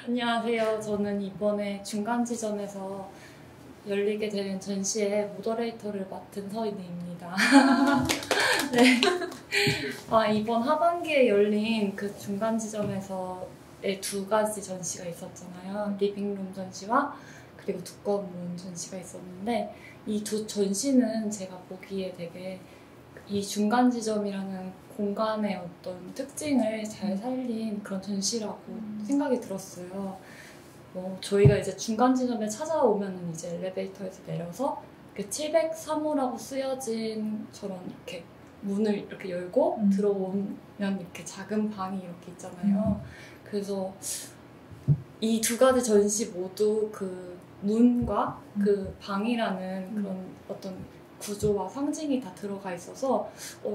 안녕하세요. 저는 이번에 중간 지점에서 열리게 된 전시의 모더레이터를 맡은 서인혜입니다. 네. 이번 하반기에 열린 그 중간 지점에서의 두 가지 전시가 있었잖아요. 리빙룸 전시와 그리고 두꺼운 문 전시가 있었는데 이 두 전시는 제가 보기에 되게 이 중간 지점이라는 공간의 어떤 특징을 잘 살린 그런 전시라고 생각이 들었어요. 저희가 이제 중간 지점에 찾아오면은 이제 엘리베이터에서 내려서 703호라고 쓰여진 저런 이렇게 문을 이렇게 열고 들어오면 이렇게 작은 방이 이렇게 있잖아요. 그래서 이 두 가지 전시 모두 그 문과 그 방이라는 그런 어떤 구조와 상징이 다 들어가 있어서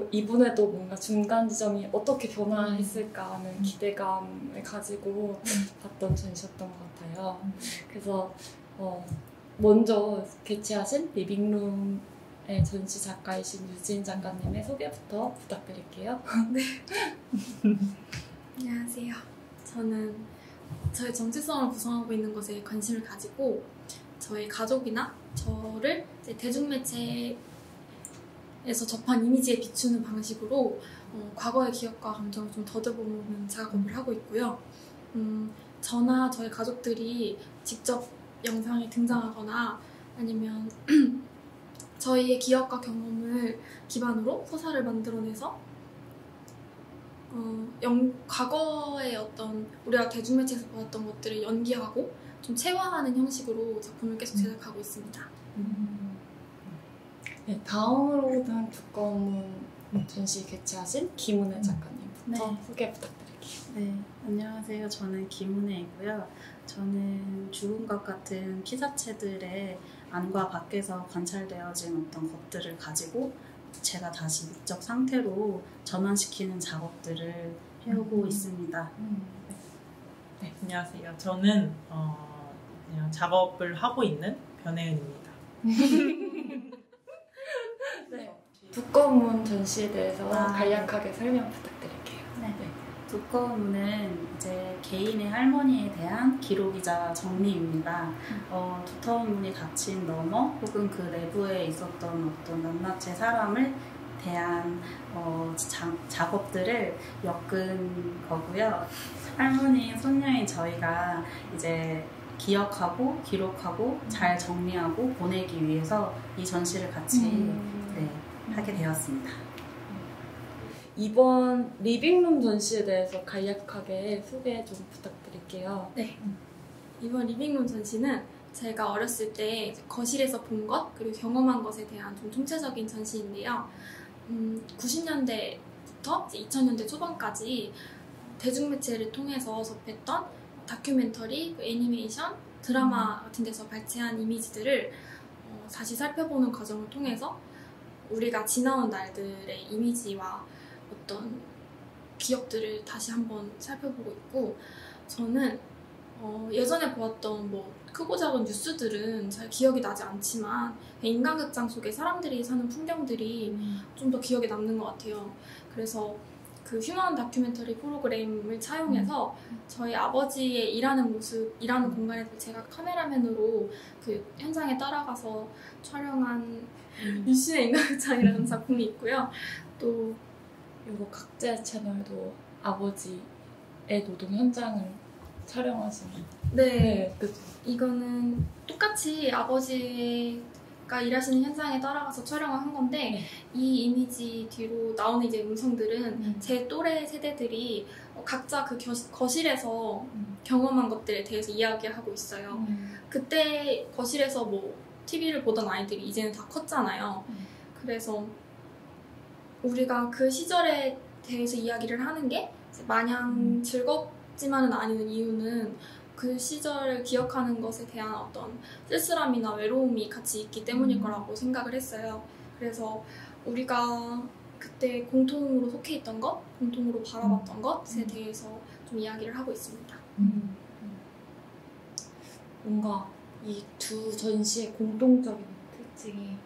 이번에도 뭔가 중간 지점이 어떻게 변화했을까 하는 기대감을 가지고 봤던 전시였던 것 같아요. 그래서 먼저 개최하신 리빙룸의 전시 작가이신 유진 작가님의 소개부터 부탁드릴게요. 네. 안녕하세요. 저는 저의 정체성을 구성하고 있는 것에 관심을 가지고 저의 가족이나 저를 대중매체에서 접한 이미지에 비추는 방식으로 과거의 기억과 감정을 좀 더듬어보는 작업을 하고 있고요. 저나 저의 가족들이 직접 영상에 등장하거나 아니면 저희의 기억과 경험을 기반으로 서사를 만들어내서 과거의 어떤 우리가 대중매체에서 보았던 것들을 연기하고 좀 체화하는 형식으로 작품을 계속 제작하고 있습니다. 네, 다음으로는 두꺼운 문 전시 개최하신 김은혜 작가님부터 소개 부탁드릴게요. 네, 안녕하세요. 저는 김은혜이고요. 저는 죽은 것 같은 피사체들의 안과 밖에서 관찰되어진 어떤 것들을 가지고 제가 다시 미적 상태로 전환시키는 작업들을 해오고 있습니다. 네, 안녕하세요. 저는 그냥 작업을 하고 있는 변혜은입니다. 네. 두꺼운 문 전시에 대해서 간략하게 설명 부탁드릴게요. 네. 두꺼운 문은 이제 개인의 할머니에 대한 기록이자 정리입니다. 두터운 문이 닫힌 너머 혹은 그 내부에 있었던 어떤 낱낱이 사람을 대한 작업들을 엮은 거고요. 할머니, 손녀인 저희가 이제 기억하고 기록하고 잘 정리하고 보내기 위해서 이 전시를 같이 하게 되었습니다. 이번 리빙룸 전시에 대해서 간략하게 소개 좀 부탁드릴게요. 네. 이번 리빙룸 전시는 제가 어렸을 때 거실에서 본 것 그리고 경험한 것에 대한 좀 총체적인 전시인데요. 90년대부터 2000년대 초반까지 대중매체를 통해서 접했던 다큐멘터리, 애니메이션, 드라마 같은 데서 발췌한 이미지들을 다시 살펴보는 과정을 통해서 우리가 지나온 날들의 이미지와 어떤 기억들을 다시 한번 살펴보고 있고, 저는 예전에 보았던 크고 작은 뉴스들은 잘 기억이 나지 않지만 인간극장 속에 사람들이 사는 풍경들이 좀 더 기억에 남는 것 같아요. 그래서 그 휴먼 다큐멘터리 프로그램을 차용해서 저희 아버지의 일하는 모습, 일하는 공간에서 제가 카메라맨으로 그 현장에 따라가서 촬영한 유신의 인간극장이라는 작품이 있고요. 또 이거 각자 채널도 아버지의 노동 현장을 촬영하시는. 네. 이거는 똑같이 아버지가 일하시는 현장에 따라가서 촬영을 한 건데 이 이미지 뒤로 나오는 이제 음성들은 제 또래 세대들이 각자 그 거실에서 경험한 것들에 대해서 이야기하고 있어요. 그때 거실에서 TV를 보던 아이들이 이제는 다 컸잖아요. 그래서 우리가 그 시절에 대해서 이야기를 하는 게 마냥 즐겁지만은 않은 이유는 그 시절을 기억하는 것에 대한 어떤 쓸쓸함이나 외로움이 같이 있기 때문일 거라고 생각을 했어요. 그래서 우리가 그때 공통으로 속해 있던 것, 공통으로 바라봤던 것에 대해서 좀 이야기를 하고 있습니다. 뭔가 이 두 전시의 공통적인 특징이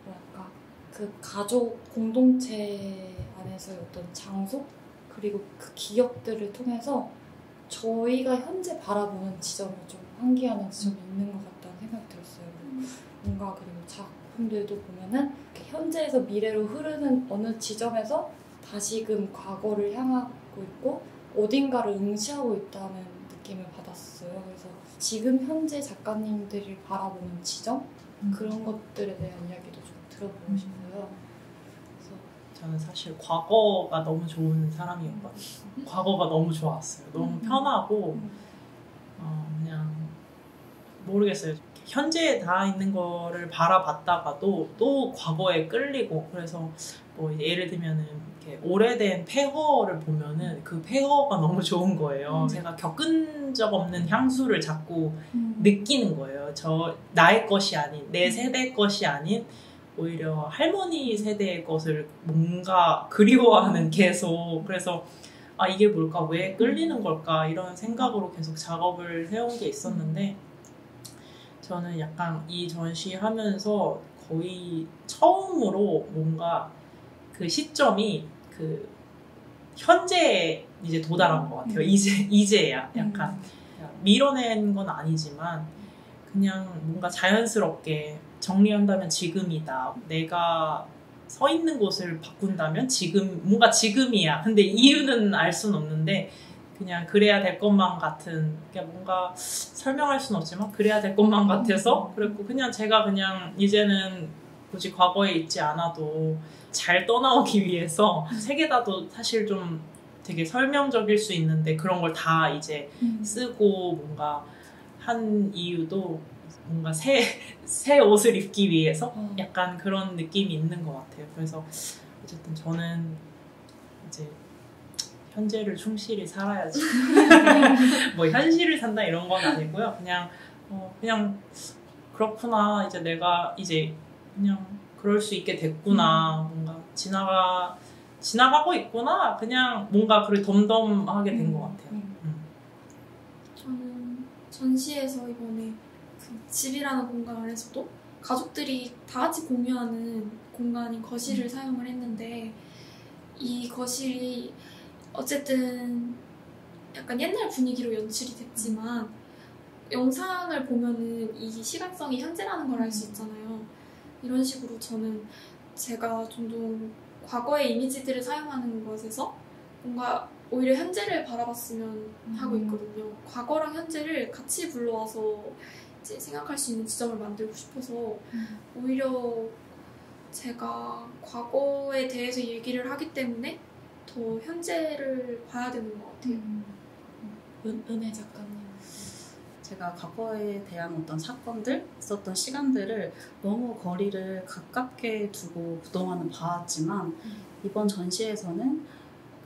뭐랄까 그 가족 공동체 안에서의 어떤 장소 그리고 그 기억들을 통해서 저희가 현재 바라보는 지점이 좀 환기하는 지점이 있는 것 같다는 생각이 들었어요. 뭔가 그리고 작품들도 보면은 현재에서 미래로 흐르는 어느 지점에서 다시금 과거를 향하고 있고 어딘가를 응시하고 있다는 느낌을 받았어요. 그래서 지금 현재 작가님들이 바라보는 지점? 그런 것들에 대한 이야기도 좀 들어보고 싶어요. 저는 사실 과거가 너무 좋은 사람이었거든요. 과거가 너무 좋았어요. 너무 편하고 그냥 모르겠어요. 현재에 닿아 있는 거를 바라봤다가도 또 과거에 끌리고 그래서 뭐 예를 들면은 이렇게 오래된 폐허를 보면은 그 폐허가 너무 좋은 거예요. 제가 겪은 적 없는 향수를 자꾸 느끼는 거예요. 나의 것이 아닌 내 세대 것이 아닌 오히려 할머니 세대의 것을 뭔가 그리워하는 계속 그래서 아 이게 뭘까 왜 끌리는 걸까 이런 생각으로 계속 작업을 해온 게 있었는데 저는 약간 이 전시하면서 거의 처음으로 뭔가 그 시점이 그 현재에 이제 도달한 것 같아요. 이제야 약간 밀어낸 건 아니지만 그냥 뭔가 자연스럽게 정리한다면 지금이다. 내가 서 있는 곳을 바꾼다면 지금 뭔가 지금이야. 근데 이유는 알 수는 없는데 그냥 그래야 될 것만 같은 그냥 뭔가 설명할 수는 없지만 그래야 될 것만 같아서 그랬고 그냥 제가 그냥 이제는 굳이 과거에 있지 않아도 잘 떠나오기 위해서 세계다도 사실 좀 되게 설명적일 수 있는데 그런 걸 다 이제 쓰고 뭔가 한 이유도 뭔가 새 옷을 입기 위해서 약간 그런 느낌이 있는 것 같아요. 그래서 어쨌든 저는 이제 현재를 충실히 살아야지. 뭐 현실을 산다 이런 건 아니고요. 그냥 그렇구나. 이제 내가 이제 그냥 그럴 수 있게 됐구나. 뭔가 지나가고 있구나. 그냥 뭔가 그렇게 덤덤하게 된 것 같아요. 저는 전시에서 이번에 그 집이라는 공간 안에서도 가족들이 다 같이 공유하는 공간인 거실을 사용을 했는데 이 거실이 어쨌든 약간 옛날 분위기로 연출이 됐지만 영상을 보면은 이 시각성이 현재라는 걸 알 수 있잖아요. 이런 식으로 저는 제가 종종 과거의 이미지들을 사용하는 것에서 뭔가 오히려 현재를 바라봤으면 하고 있거든요. 과거랑 현재를 같이 불러와서 이제 생각할 수 있는 지점을 만들고 싶어서 오히려 제가 과거에 대해서 얘기를 하기 때문에 더 현재를 봐야 되는 것 같아요. 은혜 작가님. 제가 과거에 대한 어떤 사건들, 있었던 시간들을 너무 거리를 가깝게 두고 그동안은 봐왔지만 이번 전시에서는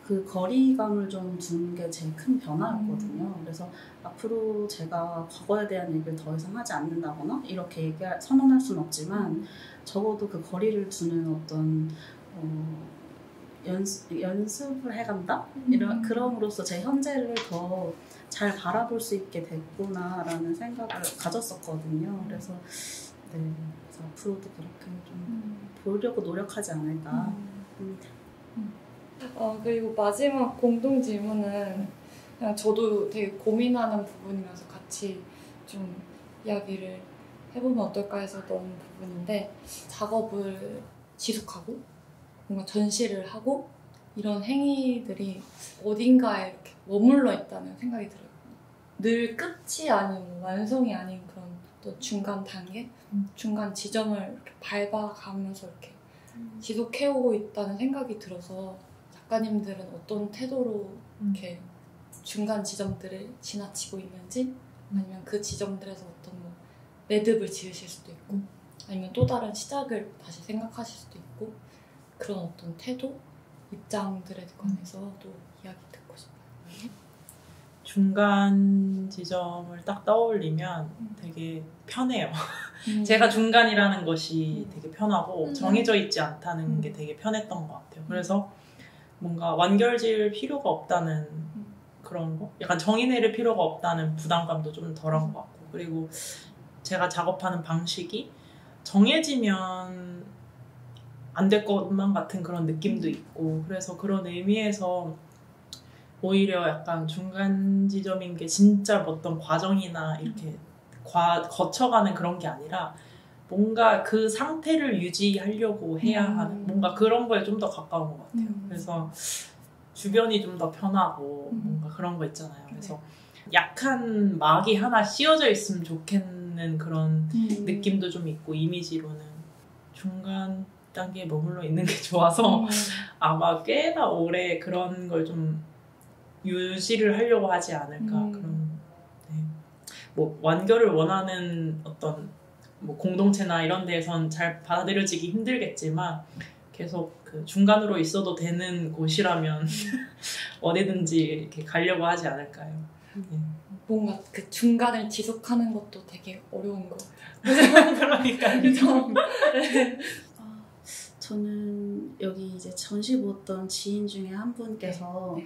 그 거리감을 좀 두는 게 제일 큰 변화였거든요. 그래서 앞으로 제가 과거에 대한 얘기를 더 이상 하지 않는다거나 이렇게 선언할 수는 없지만 적어도 그 거리를 두는 어떤 연습을 해간다? 그럼으로써 제 현재를 더 잘 바라볼 수 있게 됐구나라는 생각을 가졌었거든요. 그래서 앞으로도 그렇게 좀 보려고 노력하지 않을까 합니다. 그리고 마지막 공동 질문은 그냥 저도 되게 고민하는 부분이면서 같이 좀 이야기를 해보면 어떨까 해서 넣은 부분인데 작업을 지속하고 뭔가 전시를 하고 이런 행위들이 어딘가에 이렇게 머물러 있다는 생각이 들어요. 늘 끝이 아닌 완성이 아닌 그런 또 중간 단계, 중간 지점을 이렇게 밟아가면서 이렇게 지속해오고 있다는 생각이 들어서 작가님들은 어떤 태도로 이렇게 중간 지점들을 지나치고 있는지 아니면 그 지점들에서 어떤 뭐 매듭을 지으실 수도 있고 아니면 또 다른 시작을 다시 생각하실 수도 있고 그런 어떤 태도, 입장들에 관해서도 이야기 듣고 싶어요. 중간 지점을 딱 떠올리면 되게 편해요. 제가 중간이라는 것이 되게 편하고 정해져 있지 않다는 게 되게 편했던 것 같아요. 그래서 뭔가 완결지을 필요가 없다는 그런 거? 약간 정의 내릴 필요가 없다는 부담감도 좀 덜한 것 같고 그리고 제가 작업하는 방식이 정해지면 안 될 것만 같은 그런 느낌도 있고 그래서 그런 의미에서 오히려 약간 중간 지점인 게 진짜 어떤 과정이나 이렇게 거쳐가는 그런 게 아니라 뭔가 그 상태를 유지하려고 해야 하는 뭔가 그런 거에 좀 더 가까운 것 같아요. 그래서 주변이 좀 더 편하고 뭔가 그런 거 있잖아요. 그래서 약한 막이 하나 씌워져 있으면 좋겠는 그런 느낌도 좀 있고 이미지로는 중간 단계에 머물러 있는 게 좋아서 아마 꽤나 오래 그런 걸 좀 유지를 하려고 하지 않을까 그런 네. 뭐 완결을 원하는 어떤 뭐 공동체나 이런 데에선 잘 받아들여지기 힘들겠지만 계속 그 중간으로 있어도 되는 곳이라면 어디든지 이렇게 가려고 하지 않을까요? 네. 뭔가 그 중간을 지속하는 것도 되게 어려운 것 같아요. 그러니까요. 네. 저는 여기 이제 전시 보던 지인 중에 한 분께서 네.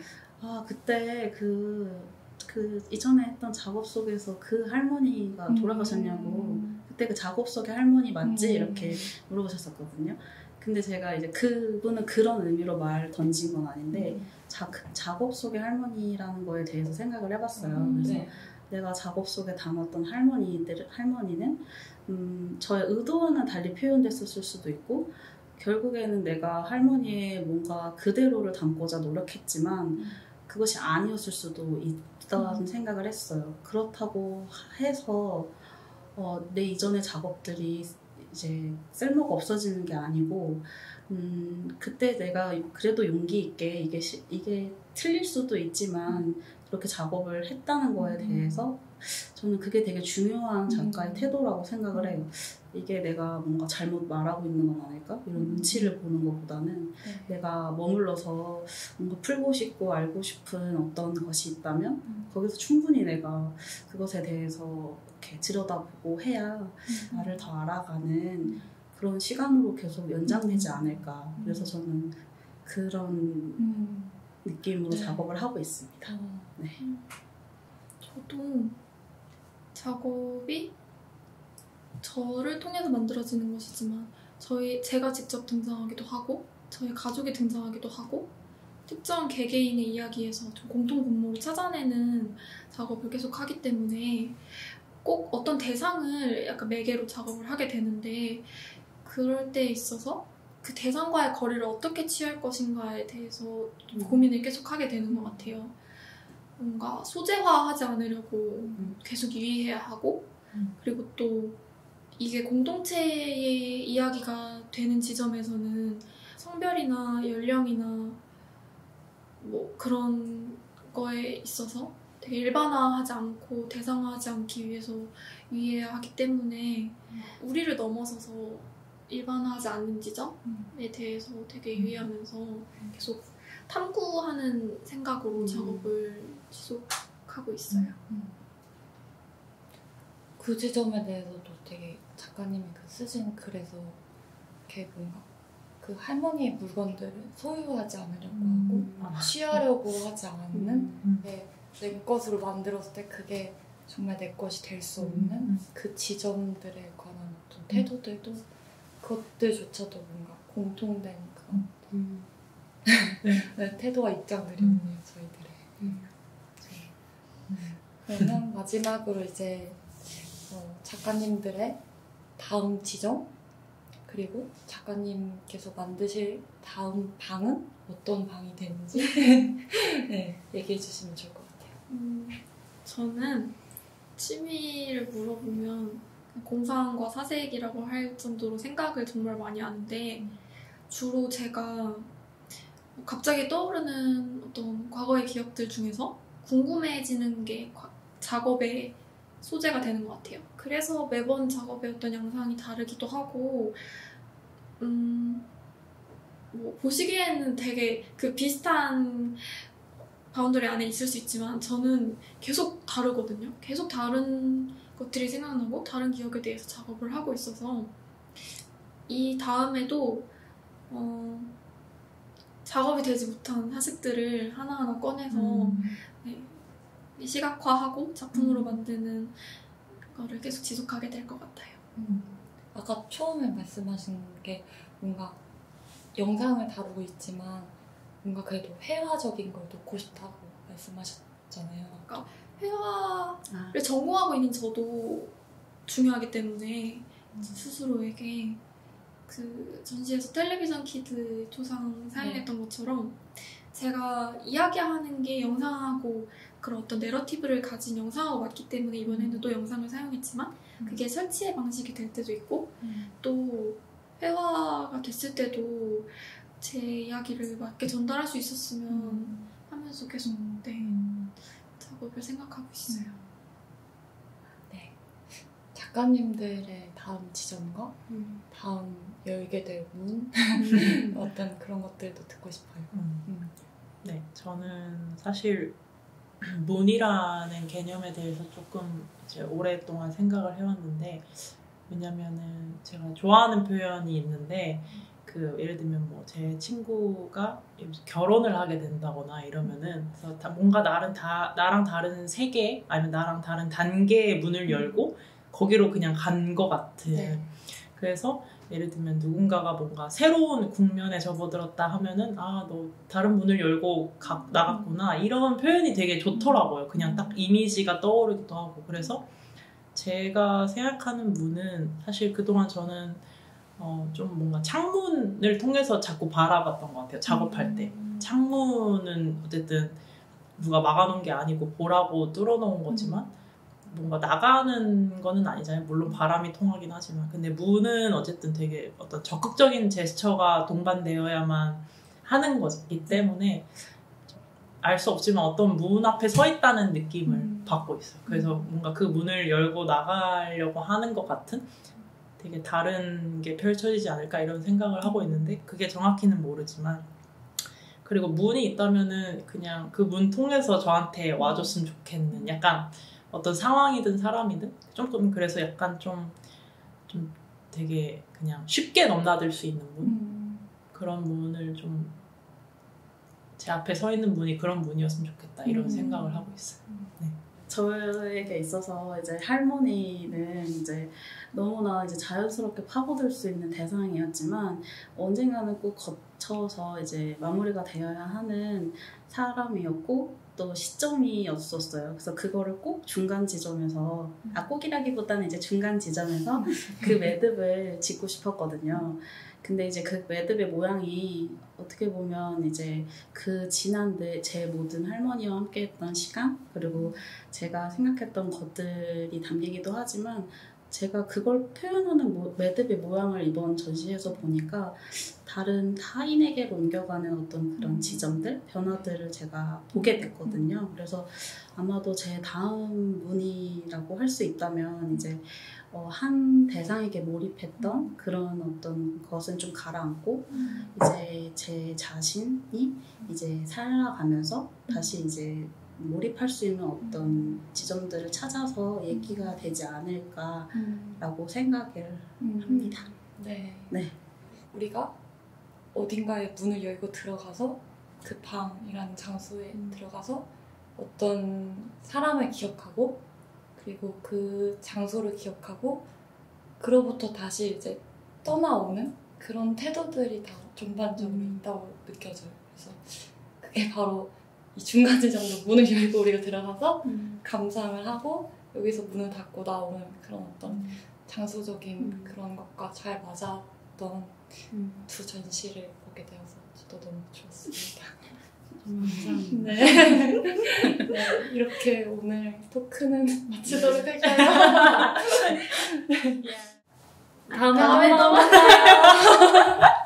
그때 그 이전에 했던 작업 속에서 그 할머니가 돌아가셨냐고 그때 그 작업 속의 할머니 맞지? 이렇게 물어보셨었거든요. 근데 제가 이제 그분은 그런 의미로 말 던진 건 아닌데 작업 속의 할머니라는 거에 대해서 생각을 해봤어요. 그래서 네. 내가 작업 속에 담았던 할머니는 저의 의도와는 달리 표현됐었을 수도 있고 결국에는 내가 할머니의 뭔가 그대로를 담고자 노력했지만 그것이 아니었을 수도 있다는 생각을 했어요. 그렇다고 해서 내 이전의 작업들이 이제 쓸모가 없어지는 게 아니고 그때 내가 그래도 용기 있게 이게 틀릴 수도 있지만 그렇게 작업을 했다는 거에 대해서 저는 그게 되게 중요한 작가의 태도라고 생각을 해요. 이게 내가 뭔가 잘못 말하고 있는 건 아닐까? 이런 눈치를 보는 것보다는 내가 머물러서 뭔가 풀고 싶고 알고 싶은 어떤 것이 있다면 거기서 충분히 내가 그것에 대해서 이렇게 들여다보고 해야 나를 더 알아가는 그런 시간으로 계속 연장되지 않을까. 그래서 저는 그런 느낌으로 작업을 하고 있습니다. 네. 저도 작업이 저를 통해서 만들어지는 것이지만 제가 직접 등장하기도 하고 저희 가족이 등장하기도 하고 특정 개개인의 이야기에서 좀 공통 분모를 찾아내는 작업을 계속 하기 때문에 꼭 어떤 대상을 약간 매개로 작업을 하게 되는데 그럴 때 있어서 그 대상과의 거리를 어떻게 취할 것인가에 대해서 고민을 계속 하게 되는 것 같아요. 뭔가 소재화하지 않으려고 계속 유의해야 하고 그리고 또 이게 공동체의 이야기가 되는 지점에서는 성별이나 연령이나 뭐 그런 거에 있어서 되게 일반화하지 않고 대상화하지 않기 위해서 유의해야 하기 때문에 우리를 넘어서서 일반화하지 않는 지점에 대해서 되게 유의하면서 계속 탐구하는 생각으로 작업을 지속하고 있어요. 그 지점에 대해서도 되게 작가님이 그 쓰신 글에서 이렇게 뭔가 그 할머니의 물건들을 소유하지 않으려고 하고 취하려고 하지 않는 내 것으로 만들었을 때 그게 정말 내 것이 될 수 없는 그 지점들에 관한 어떤 태도들도 그것들조차도 뭔가 공통된 그런 네, 태도와 입장들이 있네요, 저희들의. 그러면 마지막으로 이제 작가님들의 다음 지점 그리고 작가님께서 만드실 다음 방은 어떤 방이 되는지 네, 얘기해 주시면 좋을 것 같아요. 저는 취미를 물어보면 공상과 사색이라고 할 정도로 생각을 정말 많이 하는데 주로 제가 갑자기 떠오르는 어떤 과거의 기억들 중에서 궁금해지는 게 작업의 소재가 되는 것 같아요. 그래서 매번 작업의 어떤 양상이 다르기도 하고 뭐 보시기에는 되게 그 비슷한 바운더리 안에 있을 수 있지만 저는 계속 다르거든요. 계속 다른 것들이 생각나고 다른 기억에 대해서 작업을 하고 있어서 이 다음에도 작업이 되지 못한 사식들을 하나하나 꺼내서 시각화하고 작품으로 만드는 거를 계속 지속하게 될 것 같아요. 아까 처음에 말씀하신 게 뭔가 영상을 다루고 있지만 뭔가 그래도 회화적인 걸 놓고 싶다고 말씀하셨잖아요. 회화를 전공하고 있는 저도 중요하기 때문에 스스로에게 그 전시에서 텔레비전 키드 초상 사용했던 것처럼 제가 이야기하는 게 영상하고 그런 어떤 내러티브를 가진 영상하고 맞기 때문에 이번에는 또 영상을 사용했지만 그게 설치의 방식이 될 때도 있고 또 회화가 됐을 때도 제 이야기를 맞게 전달할 수 있었으면 하면서 계속 작업을 생각하고 있어요. 네. 작가님들의 다음 지점과 다음 열게 될 문 어떤 그런 것들도 듣고 싶어요. 네, 저는 사실 문이라는 개념에 대해서 조금 이제 오랫동안 생각을 해왔는데, 왜냐면은 제가 좋아하는 표현이 있는데, 그 예를 들면 뭐 제 친구가 결혼을 하게 된다거나 이러면은 그래서 뭔가 나랑 다른 세계 아니면 나랑 다른 단계의 문을 열고 거기로 그냥 간 것 같은. 네. 그래서 예를 들면 누군가가 뭔가 새로운 국면에 접어들었다 하면은 너 다른 문을 열고 나갔구나 이런 표현이 되게 좋더라고요. 그냥 딱 이미지가 떠오르기도 하고. 그래서 제가 생각하는 문은 사실 그동안 저는 좀 뭔가 창문을 통해서 자꾸 바라봤던 것 같아요. 작업할 때. 창문은 어쨌든 누가 막아놓은 게 아니고 보라고 뚫어놓은 거지만 뭔가 나가는 거는 아니잖아요. 물론 바람이 통하긴 하지만. 근데 문은 어쨌든 되게 어떤 적극적인 제스처가 동반되어야만 하는 거기 때문에 알 수 없지만 어떤 문 앞에 서 있다는 느낌을 받고 있어요. 그래서 뭔가 그 문을 열고 나가려고 하는 것 같은 되게 다른 게 펼쳐지지 않을까 이런 생각을 하고 있는데 그게 정확히는 모르지만, 그리고 문이 있다면은 그냥 그 문 통해서 저한테 와줬으면 좋겠는 약간 어떤 상황이든 사람이든 조금 그래서 약간 좀 되게 그냥 쉽게 넘나들 수 있는 문? 그런 문을 좀 제 앞에 서 있는 문이 그런 문이었으면 좋겠다 이런 생각을 하고 있어요. 네. 저에게 있어서 이제 할머니는 이제 너무나 이제 자연스럽게 파고들 수 있는 대상이었지만 언젠가는 꼭 거쳐서 이제 마무리가 되어야 하는 사람이었고 또 시점이었었어요. 그래서 그거를 꼭 중간 지점에서 꼭이라기보다는 이제 중간 지점에서 그 매듭을 짓고 싶었거든요. 근데 이제 그 매듭의 모양이 어떻게 보면 이제 그 지난 제 모든 할머니와 함께했던 시간 그리고 제가 생각했던 것들이 담기기도 하지만 제가 그걸 표현하는 매듭의 모양을 이번 전시에서 보니까 다른 타인에게 옮겨가는 어떤 그런 지점들, 변화들을 제가 보게 됐거든요. 그래서 아마도 제 다음 문이라고 할 수 있다면 이제 한 대상에게 몰입했던 그런 어떤 것은 좀 가라앉고 이제 제 자신이 이제 살아가면서 다시 이제 몰입할 수 있는 어떤 지점들을 찾아서 얘기가 되지 않을까라고 생각을 합니다. 네. 네. 우리가 어딘가에 문을 열고 들어가서 그 방이라는 장소에 들어가서 어떤 사람을 기억하고 그리고 그 장소를 기억하고 그로부터 다시 이제 떠나오는 그런 태도들이 다 전반적으로 있다고 느껴져요. 그래서 그게 바로 이 중간 지점으로 문을 열고 우리가 들어가서 감상을 하고 여기서 문을 닫고 나오는 그런 어떤 장소적인 그런 것과 잘 맞았던 두 전시를 보게 되어서 저도 너무 좋았습니다. 감사합니다. 네. 네, 이렇게 오늘 토크는 마치도록 할까요? 네. 다음에 또 만나요.